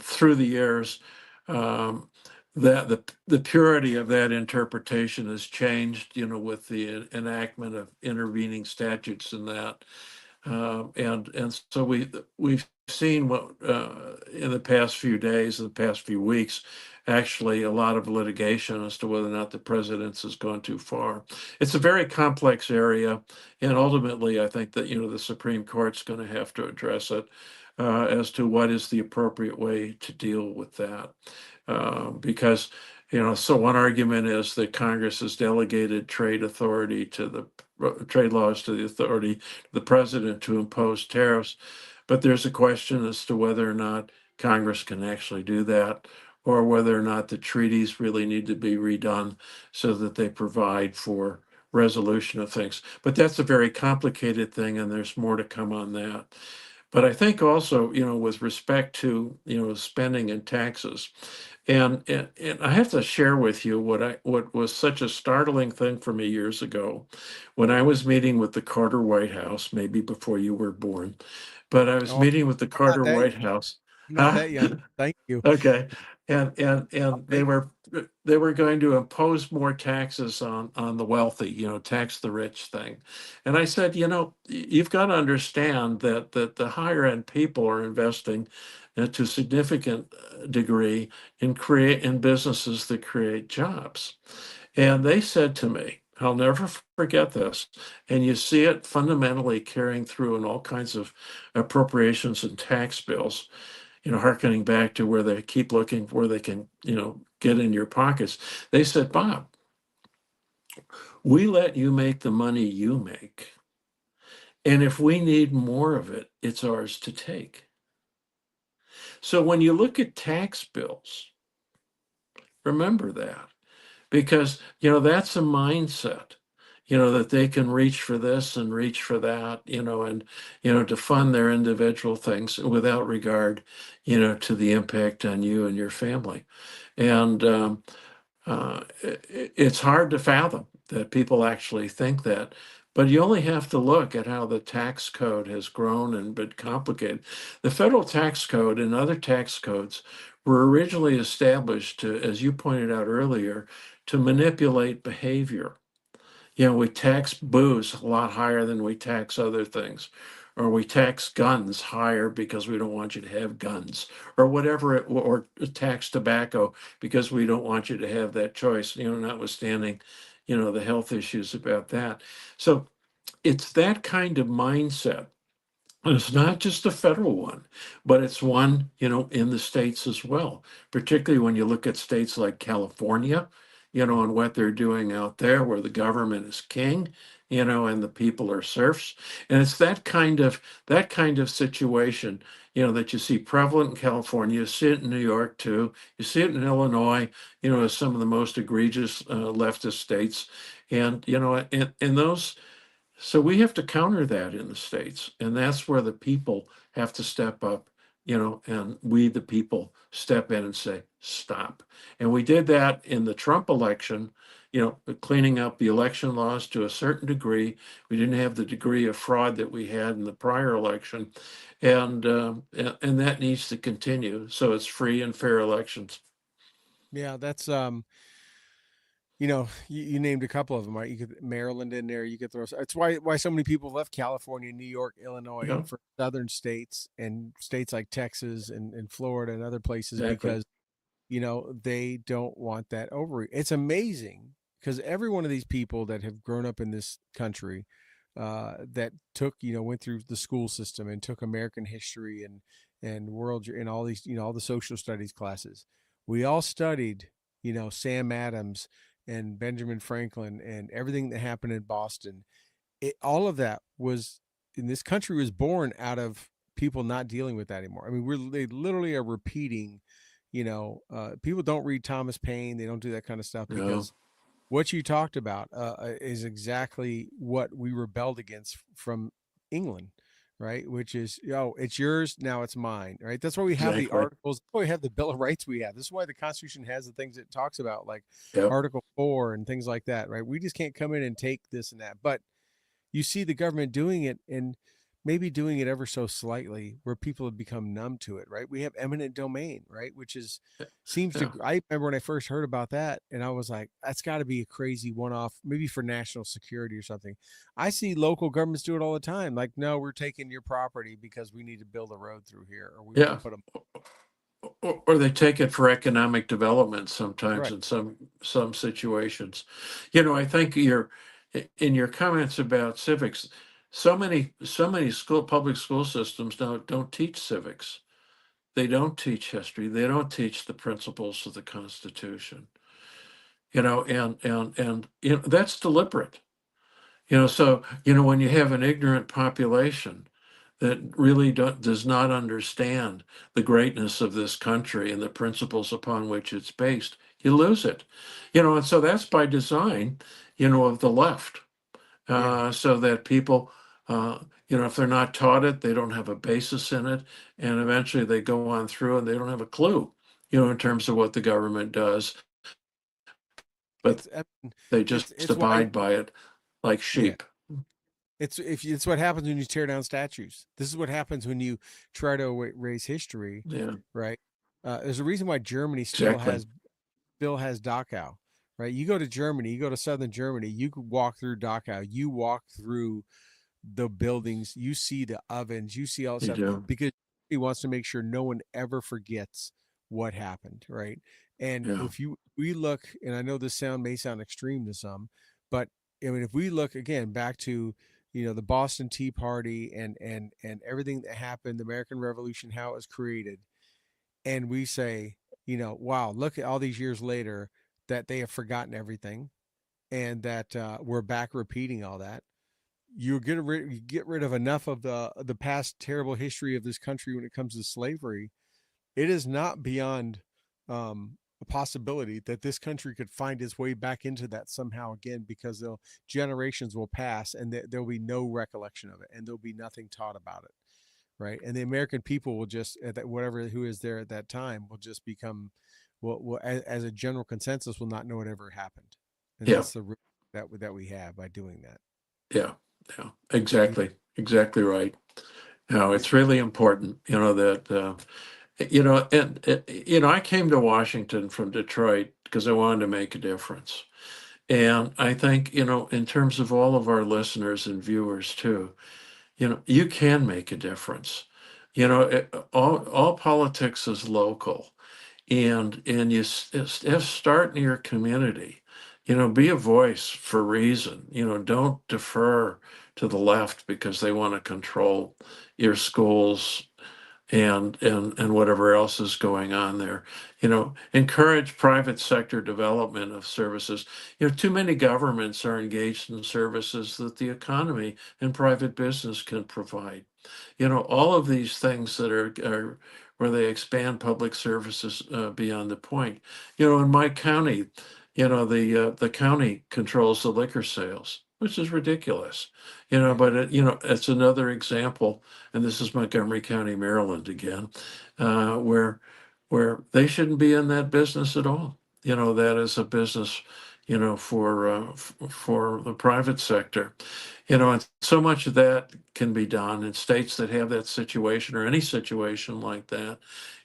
B: through the years, um, that the purity of that interpretation has changed, with the enactment of intervening statutes and that. And so we've seen what in the past few days, in the past few weeks, actually a lot of litigation as to whether or not the president's has gone too far. It's a very complex area, and ultimately, I think that the Supreme Court's going to have to address it as to what is the appropriate way to deal with that, because. So one argument is that Congress has delegated trade authority to trade laws to the authority the president to impose tariffs, but there's a question as to whether or not Congress can actually do that, or whether or not the treaties really need to be redone so that they provide for resolution of things. But that's a very complicated thing, and there's more to come on that. But I think also, with respect to, spending and taxes, and I have to share with you what was such a startling thing for me years ago when I was meeting with the Carter White House, maybe before you were born, but I was
A: oh,
B: meeting with the
A: I'm not
B: Carter
A: that
B: White House.
A: I'm not
B: Huh?
A: that young. Thank you.
B: Okay. And
A: I'll
B: they were going to impose more taxes on the wealthy, tax the rich thing. And I said, you've got to understand that the higher end people are investing to a significant degree in businesses that create jobs. And they said to me, I'll never forget this. And you see it fundamentally carrying through in all kinds of appropriations and tax bills, hearkening back to where they keep looking where they can, get in your pockets. They said, Bob, we let you make the money you make. And if we need more of it, it's ours to take. So when you look at tax bills, remember that, because, that's a mindset, that they can reach for this and reach for that, and, to fund their individual things without regard, to the impact on you and your family. And it's hard to fathom that people actually think that. But you only have to look at how the tax code has grown and been complicated. The federal tax code and other tax codes were originally established to, as you pointed out earlier, to manipulate behavior. We tax booze a lot higher than we tax other things, or we tax guns higher because we don't want you to have guns, or whatever, or tax tobacco because we don't want you to have that choice, notwithstanding, the health issues about that. So it's that kind of mindset. And it's not just a federal one, but it's one, in the states as well, particularly when you look at states like California, and what they're doing out there where the government is king, and the people are serfs. And it's that kind of situation, that you see prevalent in California. You see it in New York too. You see it in Illinois, as some of the most egregious leftist states. And, in those so we have to counter that in the states, and that's where the people have to step up, and we, the people, step in and say, stop. And we did that in the Trump election, cleaning up the election laws to a certain degree. We didn't have the degree of fraud that we had in the prior election, and that needs to continue. So it's free and fair elections.
A: Yeah, that's you named a couple of them, right? You could Maryland in there. You could throw. It's why so many people left California, New York, Illinois
B: Yeah,
A: for southern states and states like Texas and Florida and other places
B: exactly.
A: because they don't want that over. It's amazing because every one of these people that have grown up in this country, that took went through the school system and took American history and world and all these all the social studies classes, we all studied Sam Adams and Benjamin Franklin and everything that happened in Boston. All of that was in this country was born out of people not dealing with that anymore. I mean, they literally are repeating. People don't read Thomas Paine. They don't do that kind of stuff
B: Yeah,
A: because what you talked about is exactly what we rebelled against from England, right? Which is, it's yours now, it's mine, right? That's why we have the
B: exactly.
A: articles. That's why we have the Bill of Rights. We have this is why the Constitution has the things it talks about, like
B: Yep.
A: Article 4 and things like that, right? We just can't come in and take this and that. But you see the government doing it and maybe doing it ever so slightly where people have become numb to it, right? We have eminent domain, right? Which is seems to
B: Yeah.
A: I remember when I first heard about that and I was like, that's got to be a crazy one-off, maybe for national security or something. I see local governments do it all the time. Like, no, we're taking your property because we need to build a road through here or we want to
B: Yeah.
A: put them
B: Or they take it for economic development sometimes
A: right.
B: in some situations. I think in your comments about civics, so many public school systems now don't teach civics. They don't teach history. They don't teach the principles of the Constitution. And that's deliberate. So when you have an ignorant population that really does not understand the greatness of this country and the principles upon which it's based, you lose it. And so that's by design, of the left,
A: Yeah.
B: so that people, if they're not taught it, they don't have a basis in it, and eventually they go on through and they don't have a clue, in terms of what the government does, but
A: It's I mean,
B: they
A: it's
B: just
A: why
B: abide by it like
A: yeah.
B: sheep.
A: It's what happens when you tear down statues. This is what happens when you try to erase history,
B: Yeah,
A: right? There's a reason why Germany
B: exactly.
A: still has Dachau, right? You go to Germany, you go to southern Germany, you could walk through Dachau, you walk through the buildings, you see the ovens, you see all the
B: You
A: stuff
B: do.
A: because he wants to make sure no one ever forgets what happened, right? And
B: Yeah.
A: if we look, and I know this may sound extreme to some, but I mean, if we look again back to the Boston Tea Party and everything that happened, the American Revolution, how it was created, and we say, wow, look at all these years later that they have forgotten everything, and that we're back repeating all that. You get rid of enough of the past terrible history of this country when it comes to slavery. It is not beyond a possibility that this country could find its way back into that somehow again because generations will pass and there'll be no recollection of it and there'll be nothing taught about it, right? And the American people will just whatever who is there at that time will just become will as a general consensus will not know it ever happened, and
B: Yeah.
A: that's the risk that we have by doing that.
B: Yeah. Yeah.
A: Yeah,
B: Exactly. Exactly right.
A: yeah,
B: It's really important, that, I came to Washington from Detroit because I wanted to make a difference. And I think, in terms of all of our listeners and viewers too, you can make a difference. All politics is local, and start in your community. Be a voice for reason. Don't defer to the left because they want to control your schools and whatever else is going on there. Encourage private sector development of services. Too many governments are engaged in services that the economy and private business can provide. All of these things that are where they expand public services beyond the point. In my county, the county controls the liquor sales, which is ridiculous.
A: Right.
B: But it's another example, and this is Montgomery County, Maryland again, where they shouldn't be in that business at all. That is a business, for the private sector. And so much of that can be done in states that have that situation or any situation like that.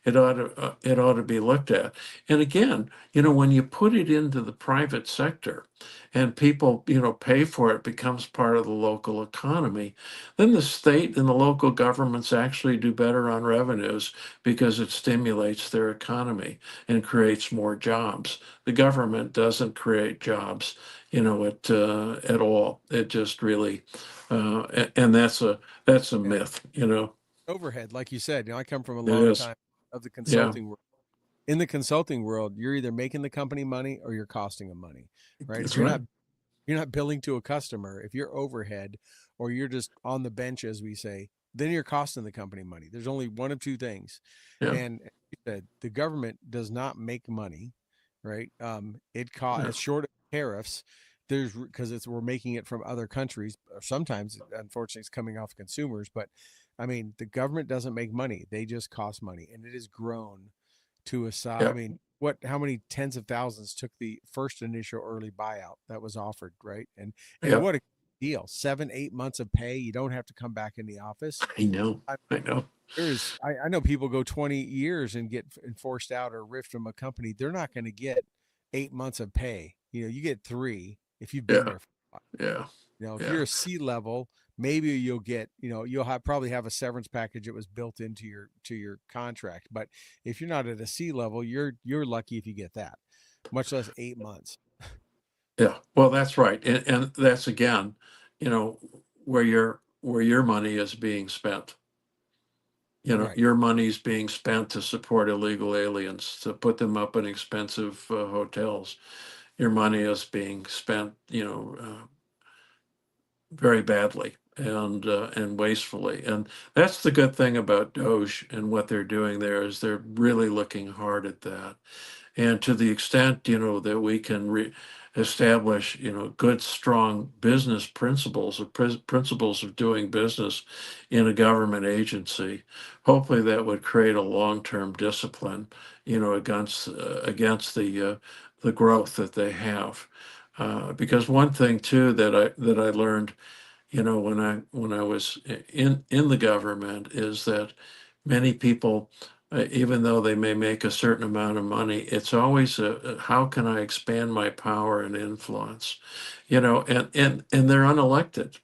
B: It ought to be looked at. And again, when you put it into the private sector and people, pay for it, becomes part of the local economy, then the state and the local governments actually do better on revenues because it stimulates their economy and creates more jobs. The government doesn't create jobs, at all. It just really, and that's a
A: Yeah.
B: myth.
A: Overhead, like you said, I come from a
B: It
A: long
B: is.
A: time of the
B: Yeah,
A: consulting world. In the consulting world, you're either making the company money or you're costing them money, right? If
B: that's
A: you're
B: right.
A: not billing to a customer, if you're overhead or you're just on the bench, as we say, then you're costing the company money. There's only one of two things.
B: Yeah,
A: And the government does not make money, right? It
B: yeah,
A: costs short of tariffs. There's because we're making it from other countries. Sometimes, unfortunately, it's coming off consumers. But I mean, the government doesn't make money; they just cost money, and it has grown to a size. I
B: yeah,
A: mean, how many tens of thousands took the first initial early buyout that was offered, right? And
B: yeah.
A: what a deal. 7, 8 months of pay. You don't have to come back in the office.
B: I know.
A: I,
B: I know.
A: I know people go 20 years and get forced out or ripped from a company. They're not going to get 8 months of pay. You get 3 if you've been
B: Yeah,
A: there for a while.
B: yeah,
A: If
B: yeah,
A: you're a C level, maybe you'll get, probably have a severance package that was built into your contract. But if you're not at a C level, you're lucky if you get that, much less 8 months.
B: yeah. Well, that's right, and that's again, you know, where your money is being spent.
A: Right.
B: Your money's being spent to support illegal aliens, to put them up in expensive hotels. Your money is being spent, very badly and wastefully. And that's the good thing about Doge and what they're doing there is they're really looking hard at that. And to the extent, that we can establish, good, strong business principles or principles of doing business in a government agency, hopefully that would create a long-term discipline, against the growth that they have. Because one thing too that I learned, when I was in the government is that many people, even though they may make a certain amount of money, it's always how can I expand my power and influence, and they're unelected,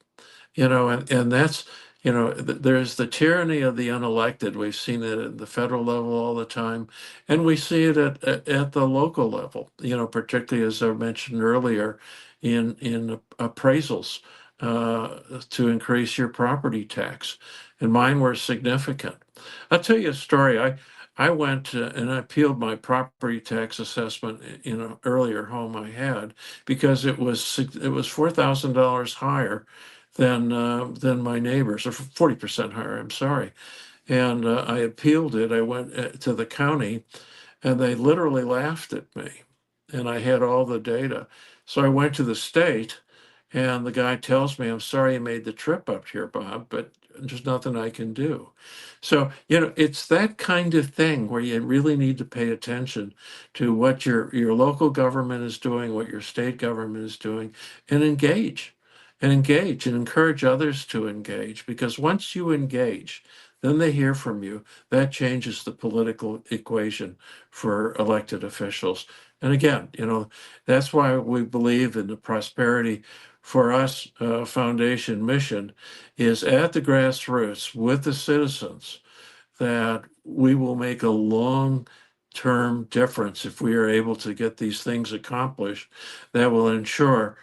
B: and that's, there's the tyranny of the unelected. We've seen it at the federal level all the time, and we see it at the local level, particularly as I mentioned earlier, in appraisals to increase your property tax. And mine were significant. I'll tell you a story. I went and I appealed my property tax assessment in an earlier home I had because it was $4,000 higher than my neighbors, or 40% higher. I'm sorry, and I appealed it. I went to the county, and they literally laughed at me. And I had all the data, so I went to the state, and the guy tells me, "I'm sorry you made the trip up here, Bob, but there's nothing I can do." So it's that kind of thing where you really need to pay attention to what your local government is doing, what your state government is doing, and engage and encourage others to engage, because once you engage, then they hear from you. That changes the political equation for elected officials. And again, that's why we believe in the Prosperity for Us Foundation mission is at the grassroots with the citizens, that we will make a long term difference if we are able to get these things accomplished that will ensure,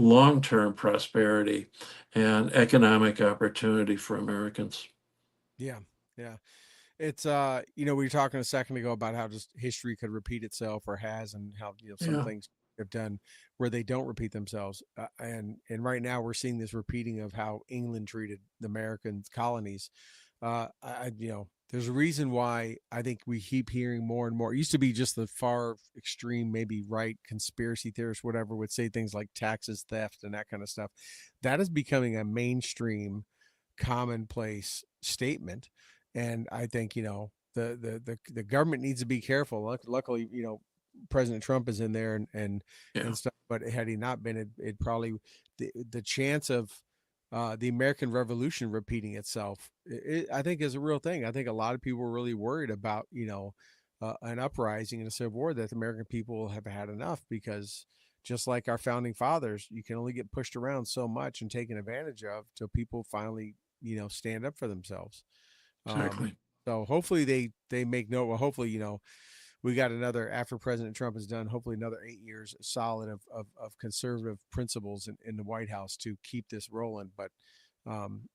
B: long-term prosperity and economic opportunity for Americans.
A: Yeah. Yeah. It's we were talking a second ago about how just history could repeat itself or has, and how some
B: Yeah,
A: things have done where they don't repeat themselves. And right now we're seeing this repeating of how England treated the American colonies. There's a reason why I think we keep hearing more and more. It used to be just the far extreme, maybe right conspiracy theorists, whatever, would say things like taxes, theft, and that kind of stuff. That is becoming a mainstream, commonplace statement. And I think the government needs to be careful. Luckily, President Trump is in there,
B: yeah,
A: and stuff. But had he not been, it probably, the chance of the American Revolution repeating itself, I think, is a real thing. I think a lot of people are really worried about an uprising and a civil war, that the American people have had enough, because just like our founding fathers, you can only get pushed around so much and taken advantage of till people finally stand up for themselves. um,
B: exactly.
A: so hopefully they make note. Well, hopefully, we got another, after President Trump is done, hopefully another 8 years solid of conservative principles in the White House to keep this rolling. But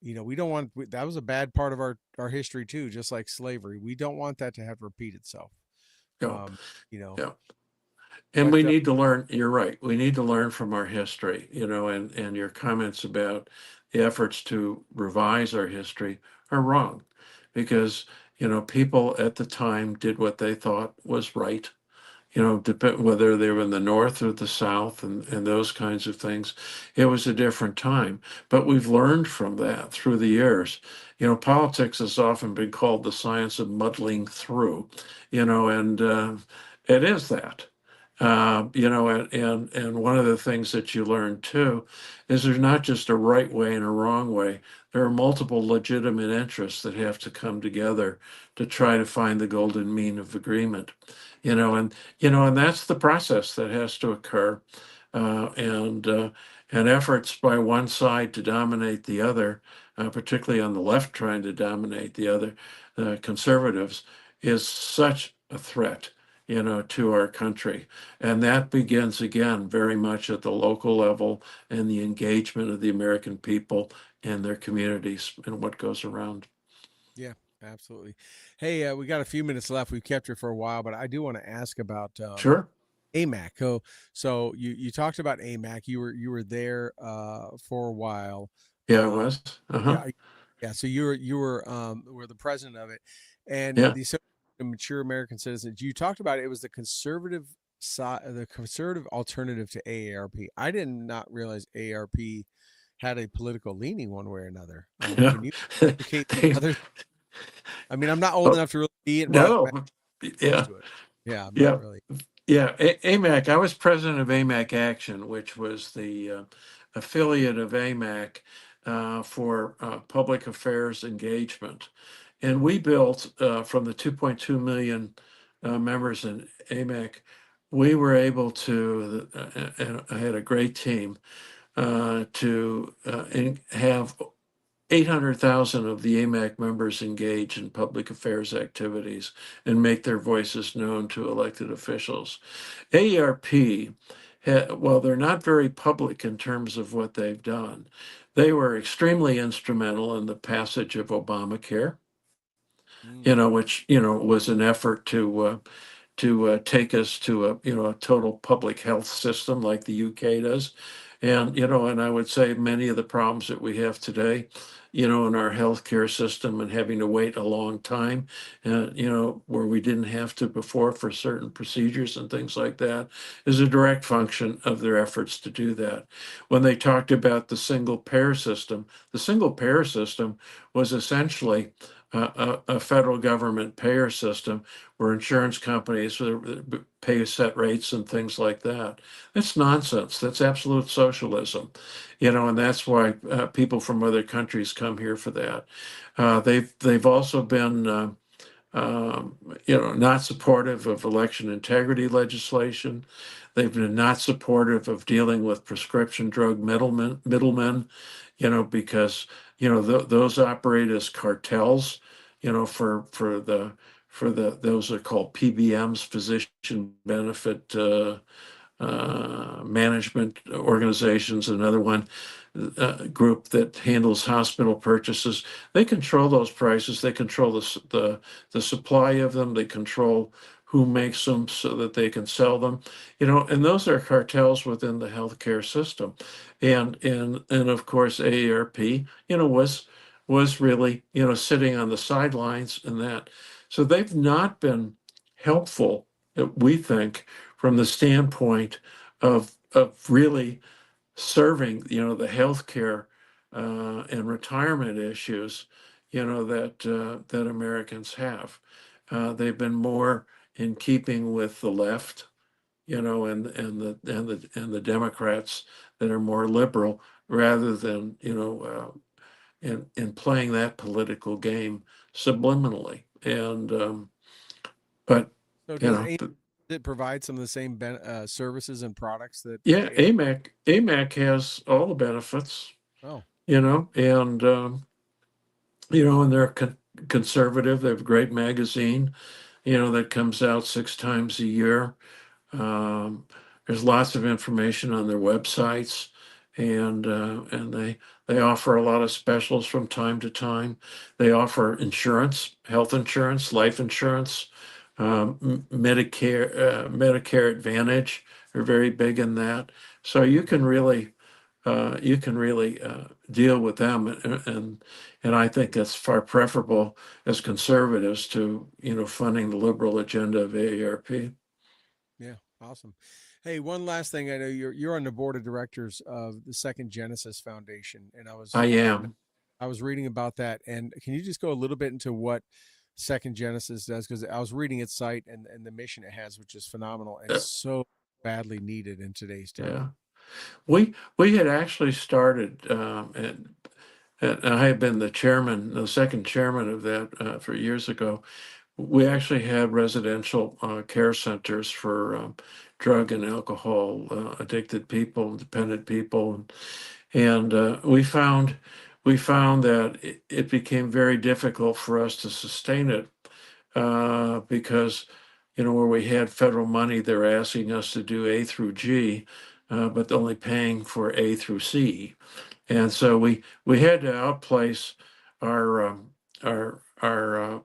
A: we don't want, that was a bad part of our history too, just like slavery. We don't want that to have to repeat itself.
B: Yeah,
A: um, you know
B: yeah. And
A: but
B: we need to learn, you're right, we need to learn from our history, and your comments about the efforts to revise our history are wrong because, people at the time did what they thought was right, depend whether they were in the North or the South and those kinds of things. It was a different time, but we've learned from that through the years. Politics has often been called the science of muddling through, and it is that. And one of the things that you learn too is there's not just a right way and a wrong way. There are multiple legitimate interests that have to come together to try to find the golden mean of agreement. And that's the process that has to occur, and efforts by one side to dominate the other, particularly on the left trying to dominate the other, conservatives, is such a threat, to our country. And that begins again very much at the local level and the engagement of the American people and their communities and what goes around.
A: Yeah, absolutely. Hey, we got a few minutes left. We've kept you for a while, but I do want to ask about
B: Sure.
A: AMAC. So you talked about AMAC. You were there for a while.
B: Yeah, I
A: Um,
B: was. Uh-huh.
A: yeah, yeah. So you were the president of it, and
B: Yeah.
A: the Mature American Citizens. You talked about it. It was the conservative side, the conservative alternative to AARP. I did not realize AARP had a political leaning one way or another.
B: Yeah.
A: Can you educate the others? I mean, I'm not old
B: Oh,
A: enough to really be it, but
B: no.
A: I'm close
B: Yeah.
A: to it. Yeah, I'm not
B: Yeah.
A: really.
B: Yeah, AMAC. I was president of AMAC Action, which was the affiliate of AMAC for public affairs engagement. And we built from the 2.2 million members in AMAC, we were able to, and I had a great team, to have 800,000 of the AMAC members engage in public affairs activities and make their voices known to elected officials. AARP, while they're not very public in terms of what they've done, they were extremely instrumental in the passage of Obamacare,
A: Mm,
B: which, was an effort to take us to a total public health system like the UK does. And I would say many of the problems that we have today, in our healthcare system and having to wait a long time, where we didn't have to before for certain procedures and things like that, is a direct function of their efforts to do that. When they talked about the single payer system was essentially a federal government payer system where insurance companies pay set rates and things like that. That's nonsense. That's absolute socialism, and that's why people from other countries come here for that. They've also been not supportive of election integrity legislation. They've been not supportive of dealing with prescription drug middlemen, because those operate as cartels, for the those are called PBMs, physician benefit management organizations, another one group that handles hospital purchases. They control those prices. They control the supply of them. They control who makes them so that they can sell them. And those are cartels within the healthcare system. And of course AARP, was really, sitting on the sidelines in that. So they've not been helpful, we think, from the standpoint of really serving, the healthcare and retirement issues, that Americans have. They've been more in keeping with the left, and the Democrats that are more liberal, rather than in playing that political game subliminally. But
A: So
B: you
A: does
B: know,
A: it provide some of the same services and products that
B: yeah,
A: A?
B: AMAC has all the benefits,
A: Oh,
B: and they're conservative. They have a great magazine, that comes out 6 times a year. Um, there's lots of information on their websites, and they offer a lot of specials from time to time. They offer insurance, health insurance, life insurance, Medicare Advantage. They're very big in that. So you can really deal with them, and I think that's far preferable as conservatives to funding the liberal agenda of AARP.
A: yeah, awesome. Hey, one last thing. I know you're on the board of directors of the Second Genesis Foundation, and
B: I am.
A: I was reading about that. And can you just go a little bit into what Second Genesis does? Because I was reading its site and the mission it has, which is phenomenal and
B: uh,
A: so badly needed in today's
B: yeah,
A: time.
B: we had actually started, and I had been the second chairman of that for years ago. We actually had residential care centers for drug and alcohol addicted people, dependent people, and we found that it became very difficult for us to sustain it because where we had federal money, they're asking us to do A through G, but only paying for A through C. And so we had to outplace our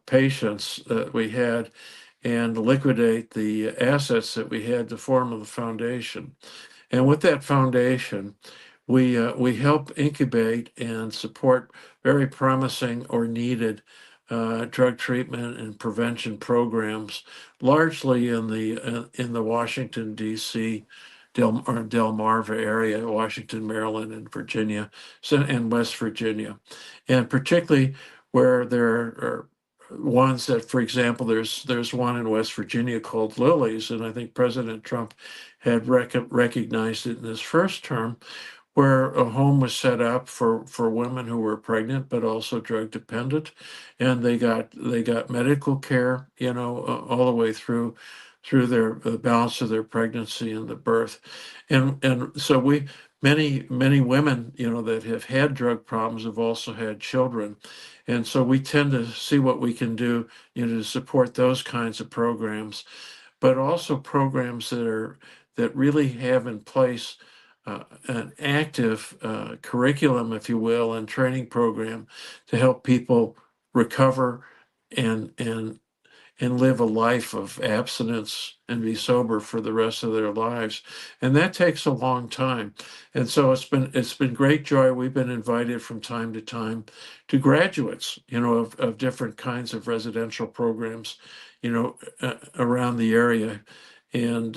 B: patients that we had and liquidate the assets that we had to form the foundation. And with that foundation, we help incubate and support very promising or needed drug treatment and prevention programs, largely in the Washington D.C. Delmarva area, Washington, Maryland, and Virginia, and West Virginia, and particularly where there are ones that, for example, there's one in West Virginia called Lilies, and I think President Trump had recognized it in his first term, where a home was set up for women who were pregnant but also drug dependent, and they got medical care, all the way through their the balance of their pregnancy and the birth, and so many women, that have had drug problems have also had children, and so we tend to see what we can do, to support those kinds of programs, but also programs that really have in place an active curriculum, if you will, and training program to help people recover and and live a life of abstinence and be sober for the rest of their lives. And that takes a long time. And so it's been great joy. We've been invited from time to time to graduates, of different kinds of residential programs, around the area. And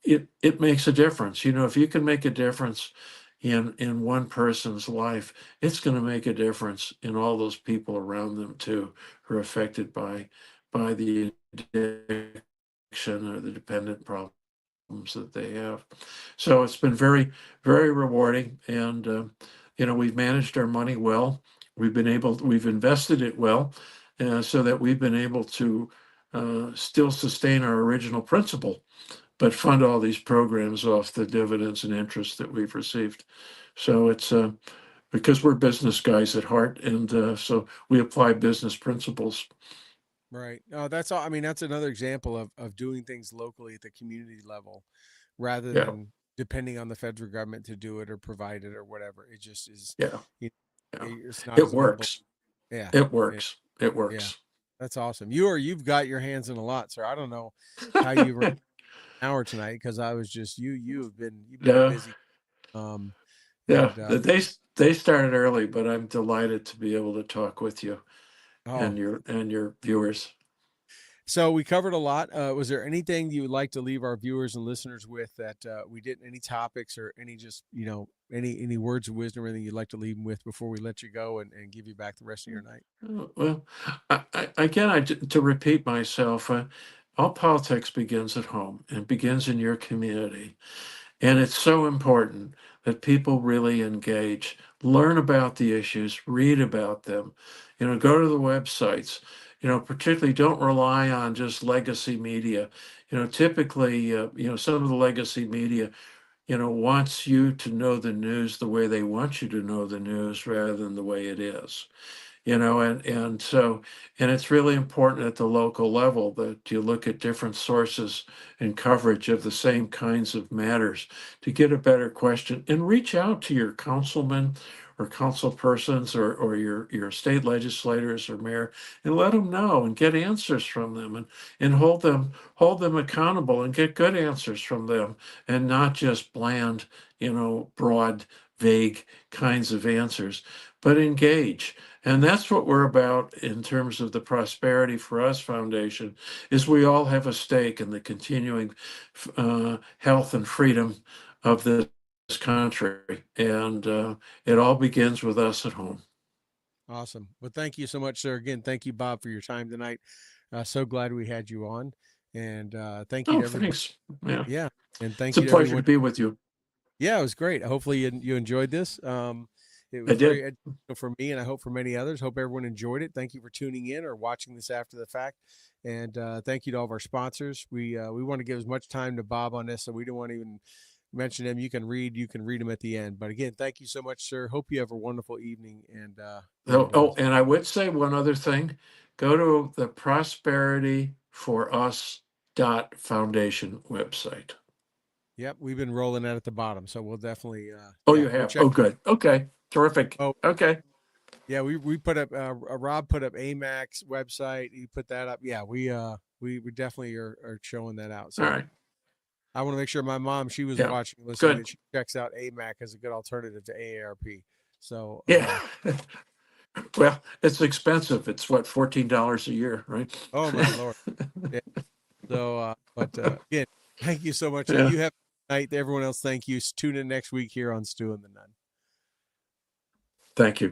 B: it makes a difference. If you can make a difference in one person's life, it's going to make a difference in all those people around them too, who are affected by the addiction or the dependent problems that they have. So it's been very, very rewarding, and we've managed our money well. We've invested it well, so that we've been able to still sustain our original principle, but fund all these programs off the dividends and interest that we've received. So it's because we're business guys at heart, and so we apply business principles.
A: Right. That's all. I mean, that's another example of doing things locally at the community level rather
B: Yeah.
A: than depending on the federal government to do it or provide it or whatever. It just is,
B: Yeah.
A: you
B: Yeah.
A: it's not
B: It
A: as nimble.
B: works.
A: Yeah.
B: It
A: Yeah.
B: works. It
A: Yeah.
B: works.
A: That's awesome. You've got your hands in a lot, sir. I don't know how you were an hour tonight because I was just you've been a
B: Yeah.
A: busy um
B: Yeah.
A: and
B: They started early, but I'm delighted to be able to talk with you
A: oh,
B: and your viewers.
A: so we covered a lot. Was there anything you would like to leave our viewers and listeners with that we didn't? Any topics or any just any words of wisdom or anything you'd like to leave them with before we let you go and give you back the rest of your night?
B: Well, again, to repeat myself, all politics begins at home and begins in your community. And it's so important that people really engage, learn about the issues, read about them, go to the websites, particularly don't rely on just legacy media. Typically, some of the legacy media, wants you to know the news the way they want you to know the news rather than the way it is. And it's really important at the local level that you look at different sources and coverage of the same kinds of matters to get a better question and reach out to your councilman or council persons or your state legislators or mayor and let them know and get answers from them and hold them accountable and get good answers from them and not just bland, broad, vague kinds of answers, but engage. And that's what we're about in terms of the Prosperity for Us Foundation, is we all have a stake in the continuing health and freedom of this country. And it all begins with us at home.
A: Awesome. Well, thank you so much, sir. Again, thank you, Bob, for your time tonight. So glad we had you on, and thank you
B: Oh,
A: to everybody.
B: thanks. Yeah,
A: Yeah, and
B: it's
A: thank
B: a
A: you to
B: pleasure to
A: everyone.
B: be with you.
A: Yeah, it was great. Hopefully you enjoyed this. It
B: I
A: was very
B: did.
A: educational for me, and I hope for many others. Hope everyone enjoyed it. Thank you for tuning in or watching this after the fact, and thank you to all of our sponsors. We want to give as much time to Bob on this, so we don't want to even mention them. You can read them at the end. But again, thank you so much, sir. Hope you have a wonderful evening,
B: And I would say one other thing. Go to the Prosperity for Us Foundation website.
A: yep, we've been rolling that at the bottom, so we'll definitely
B: Oh,
A: yeah,
B: you
A: we'll
B: have?
A: check.
B: Oh, good. Okay. Terrific.
A: Oh
B: Okay.
A: yeah, we put up Rob put up AMAC's website. He put that up. Yeah, we definitely are showing that out.
B: All
A: So
B: right.
A: I want to make sure my mom, she was
B: Yeah.
A: watching, listening,
B: Good.
A: that she checks out AMAC as a good alternative to AARP. So
B: Yeah. Well, it's expensive. It's what, $14 a year, right?
A: oh my Lord. Yeah. So but again, thank you so much.
B: Yeah.
A: You have a good night. Everyone else, thank you. Tune in next week here on Stu and the Nun.
B: Thank you.